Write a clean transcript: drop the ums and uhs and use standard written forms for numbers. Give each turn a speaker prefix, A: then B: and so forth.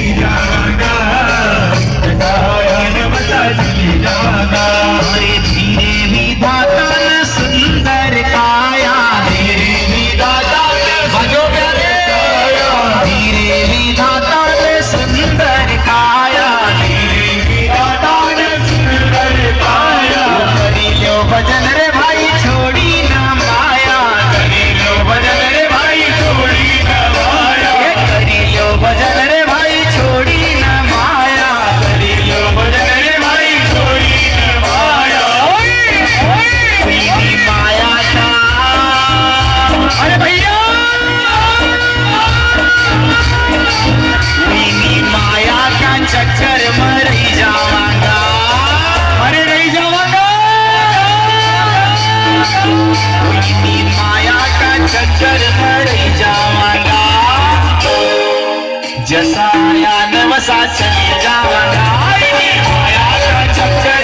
A: चली जावांगा, जसाया नवसा चली जावांगा।
B: अरे धीरे विधाता न सुंदर काया,
A: धीरे विधाता ने
B: भजो प्यारे धीरे विधाता न सुंदर काया,
A: धीरे विधाता ने सुंदर काया।
B: करी लो भजन रे भाई छोड़ी न माया,
A: करी लो भजन रे भाई छोड़ी न माया,
B: करी लो भजन रे भाई छोड़ी न माया,
A: करी लो भजन रे भाई छोड़ी न माया।
B: कोई माया का
A: अरे भैया
B: कोई माया का चक्कर में रही जावांगा,
A: अरे नहीं जावांगा।
B: कोई माया का चक्कर में रही जावांगा, जसा या नवसा चली जावांगा,
A: माया का चक्कर